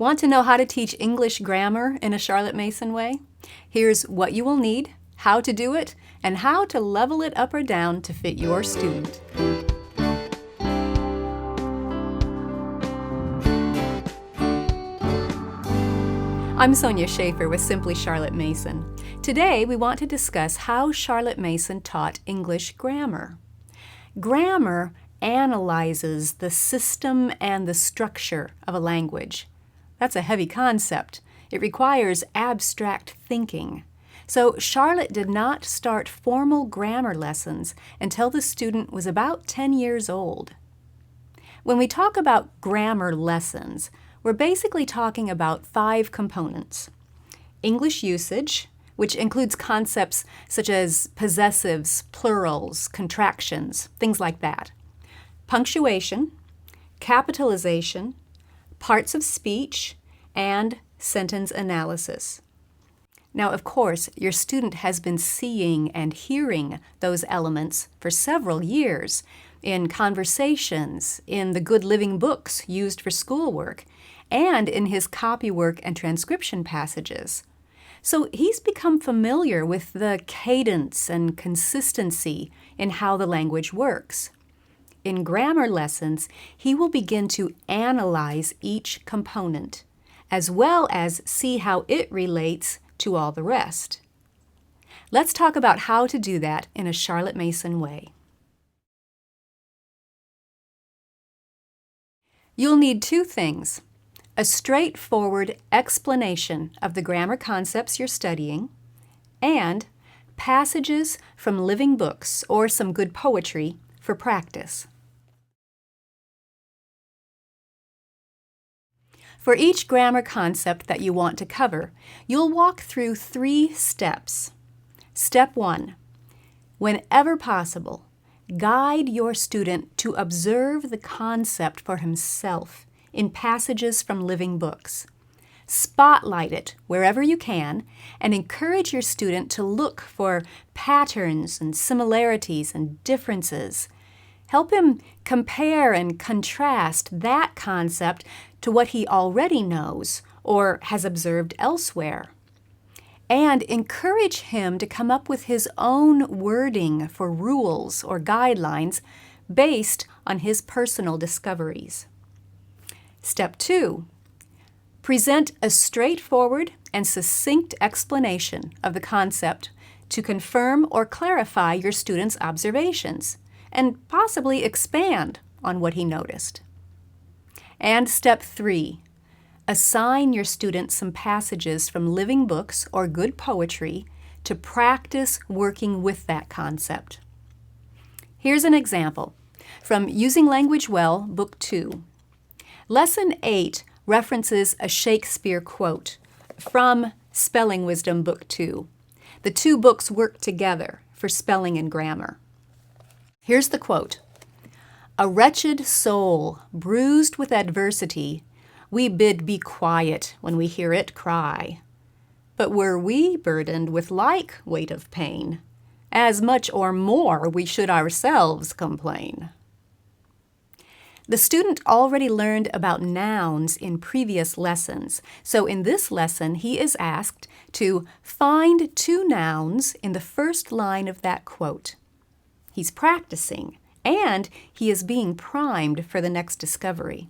Want to know how to teach English grammar in a Charlotte Mason way? Here's what you will need, how to do it, and how to level it up or down to fit your student. I'm Sonia Schaefer with Simply Charlotte Mason. Today we want to discuss how Charlotte Mason taught English grammar. Grammar analyzes the system and the structure of a language. That's a heavy concept. It requires abstract thinking. So Charlotte did not start formal grammar lessons until the student was about 10 years old. When we talk about grammar lessons, we're basically talking about 5 components. English usage, which includes concepts such as possessives, plurals, contractions, things like that. Punctuation, capitalization, parts of speech, and sentence analysis. Now, of course, your student has been seeing and hearing those elements for several years in conversations, in the good living books used for schoolwork, and in his copywork and transcription passages. So he's become familiar with the cadence and consistency in how the language works. In grammar lessons, he will begin to analyze each component, as well as see how it relates to all the rest. Let's talk about how to do that in a Charlotte Mason way. You'll need 2 things: a straightforward explanation of the grammar concepts you're studying, and passages from living books or some good poetry for practice. For each grammar concept that you want to cover, you'll walk through 3 steps. Step 1. Whenever possible, guide your student to observe the concept for himself in passages from living books. Spotlight it wherever you can and encourage your student to look for patterns and similarities and differences. Help him compare and contrast that concept to what he already knows or has observed elsewhere. And encourage him to come up with his own wording for rules or guidelines based on his personal discoveries. Step 2. Present a straightforward and succinct explanation of the concept to confirm or clarify your student's observations, and possibly expand on what he noticed. And step 3, assign your student some passages from living books or good poetry to practice working with that concept. Here's an example from Using Language Well, Book 2. Lesson 8 references a Shakespeare quote from Spelling Wisdom, Book 2. The 2 books work together for spelling and grammar. Here's the quote: "A wretched soul, bruised with adversity, we bid be quiet when we hear it cry. But were we burdened with like weight of pain, as much or more we should ourselves complain." The student already learned about nouns in previous lessons, so in this lesson he is asked to find 2 nouns in the first line of that quote. He's practicing, and he is being primed for the next discovery.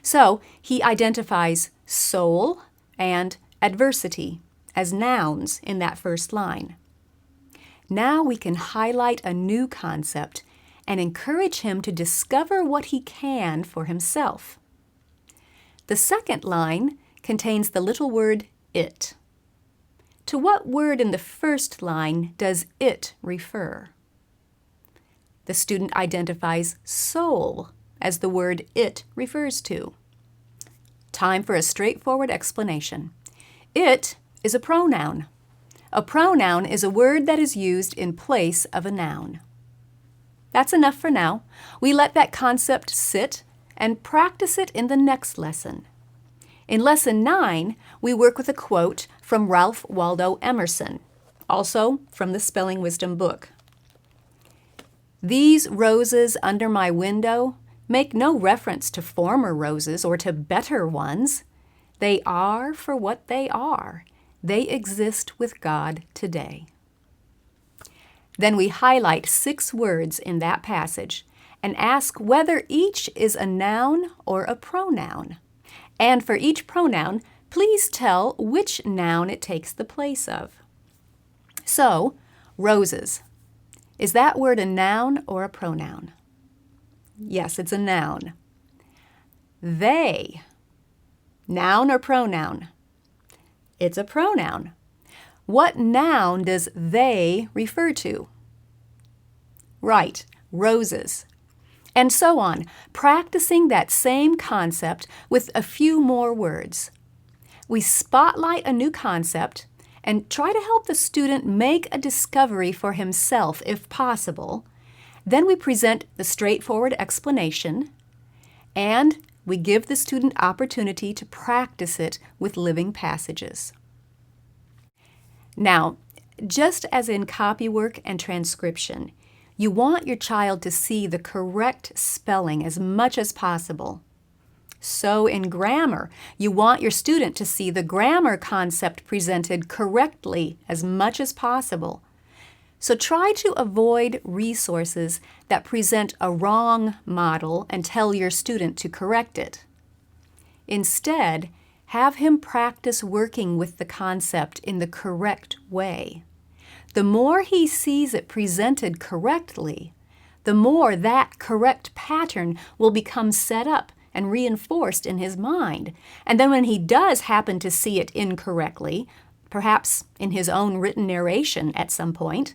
So he identifies soul and adversity as nouns in that first line. Now we can highlight a new concept and encourage him to discover what he can for himself. The second line contains the little word it. To what word in the first line does it refer? The student identifies soul as the word it refers to. Time for a straightforward explanation. It is a pronoun. A pronoun is a word that is used in place of a noun. That's enough for now. We let that concept sit and practice it in the next lesson. In Lesson 9, we work with a quote from Ralph Waldo Emerson, also from the Spelling Wisdom book. "These roses under my window make no reference to former roses or to better ones. They are for what they are. They exist with God today. Then we highlight 6 words in that passage and ask whether each is a noun or a pronoun. And for each pronoun, please tell which noun it takes the place of. So, roses. Is that word a noun or a pronoun? Yes, it's a noun. They. Noun or pronoun? It's a pronoun. What noun does they refer to? Right, roses. And so on, practicing that same concept with a few more words. We spotlight a new concept and try to help the student make a discovery for himself if possible. Then we present the straightforward explanation, and we give the student opportunity to practice it with living passages. Now, just as in copywork and transcription, you want your child to see the correct spelling as much as possible. So in grammar, you want your student to see the grammar concept presented correctly as much as possible. So try to avoid resources that present a wrong model and tell your student to correct it. Instead, have him practice working with the concept in the correct way. The more he sees it presented correctly, the more that correct pattern will become set up and reinforced in his mind. And then when he does happen to see it incorrectly, perhaps in his own written narration at some point,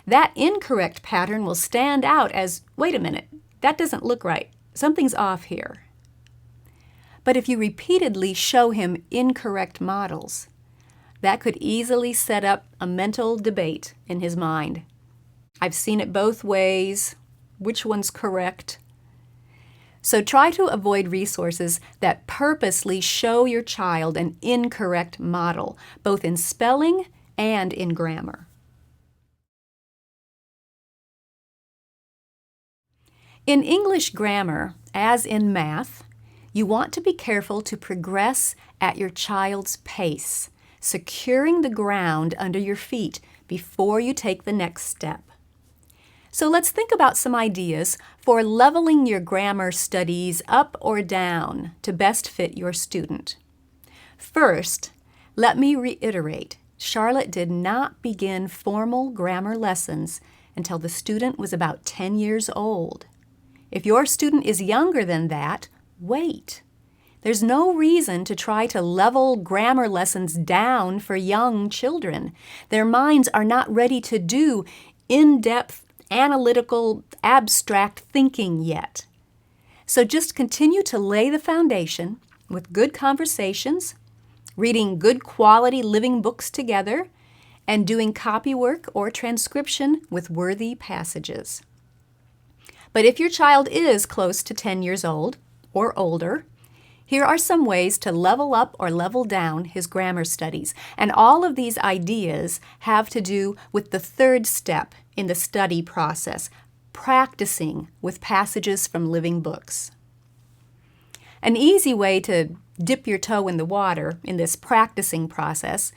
that incorrect pattern will stand out as, wait a minute, that doesn't look right. Something's off here. But if you repeatedly show him incorrect models, that could easily set up a mental debate in his mind. I've seen it both ways. Which one's correct? So try to avoid resources that purposely show your child an incorrect model, both in spelling and in grammar. In English grammar, as in math, you want to be careful to progress at your child's pace, securing the ground under your feet before you take the next step. So let's think about some ideas for leveling your grammar studies up or down to best fit your student. First, let me reiterate, Charlotte did not begin formal grammar lessons until the student was about 10 years old. If your student is younger than that, wait. There's no reason to try to level grammar lessons down for young children. Their minds are not ready to do in-depth, analytical, abstract thinking yet. So just continue to lay the foundation with good conversations, reading good quality living books together, and doing copywork or transcription with worthy passages. But if your child is close to 10 years old or older, here are some ways to level up or level down his grammar studies. And all of these ideas have to do with the third step in the study process, practicing with passages from living books. An easy way to dip your toe in the water in this practicing process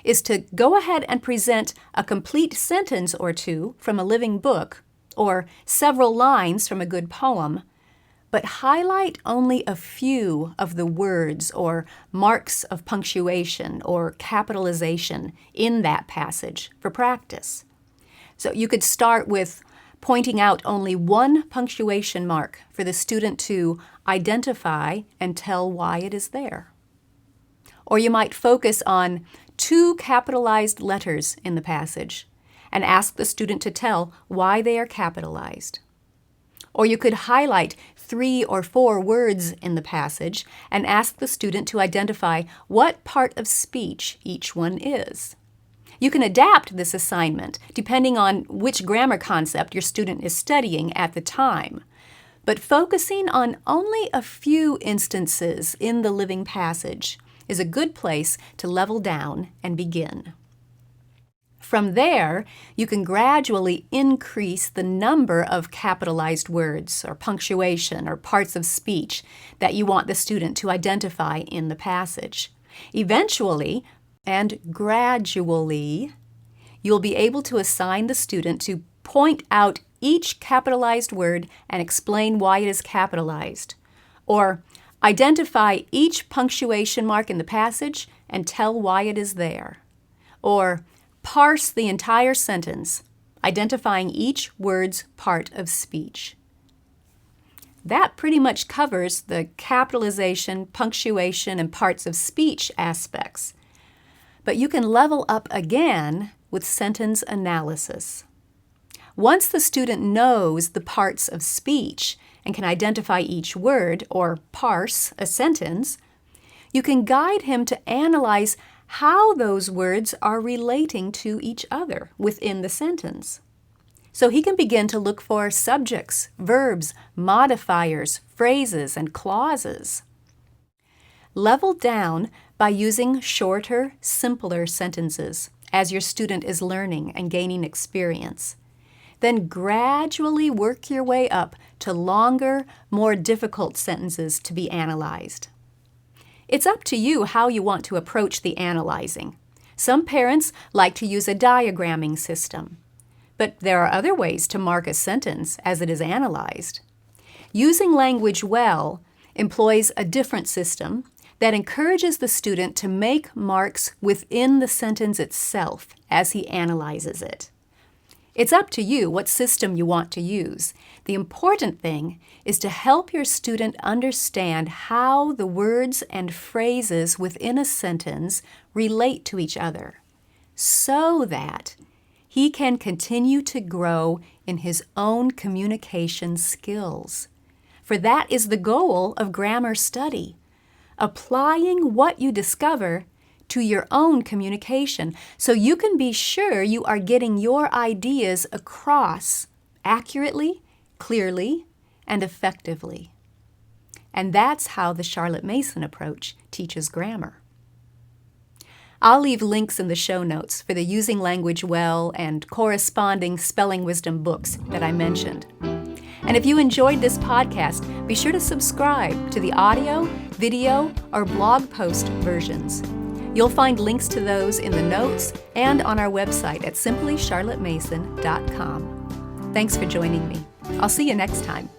is to go ahead and present a complete sentence or two from a living book or several lines from a good poem, but highlight only a few of the words or marks of punctuation or capitalization in that passage for practice. So you could start with pointing out only one punctuation mark for the student to identify and tell why it is there. Or you might focus on 2 capitalized letters in the passage and ask the student to tell why they are capitalized. Or you could highlight 3 or 4 words in the passage and ask the student to identify what part of speech each one is. You can adapt this assignment depending on which grammar concept your student is studying at the time. But focusing on only a few instances in the living passage is a good place to level down and begin. From there, you can gradually increase the number of capitalized words or punctuation or parts of speech that you want the student to identify in the passage. Eventually, and gradually, you'll be able to assign the student to point out each capitalized word and explain why it is capitalized, or identify each punctuation mark in the passage and tell why it is there, or parse the entire sentence, identifying each word's part of speech. That pretty much covers the capitalization, punctuation, and parts of speech aspects. But you can level up again with sentence analysis. Once the student knows the parts of speech and can identify each word or parse a sentence, you can guide him to analyze how those words are relating to each other within the sentence. So he can begin to look for subjects, verbs, modifiers, phrases, and clauses. Level down by using shorter, simpler sentences as your student is learning and gaining experience. Then gradually work your way up to longer, more difficult sentences to be analyzed. It's up to you how you want to approach the analyzing. Some parents like to use a diagramming system, but there are other ways to mark a sentence as it is analyzed. Using language well employs a different system that encourages the student to make marks within the sentence itself as he analyzes it. It's up to you what system you want to use. The important thing is to help your student understand how the words and phrases within a sentence relate to each other, so that he can continue to grow in his own communication skills. For that is the goal of grammar study, applying what you discover to your own communication, so you can be sure you are getting your ideas across accurately, clearly, and effectively. And that's how the Charlotte Mason approach teaches grammar. I'll leave links in the show notes for the Using Language Well and corresponding Spelling Wisdom books that I mentioned. And if you enjoyed this podcast, be sure to subscribe to the audio, video, or blog post versions. You'll find links to those in the notes and on our website at simplycharlottemason.com. Thanks for joining me. I'll see you next time.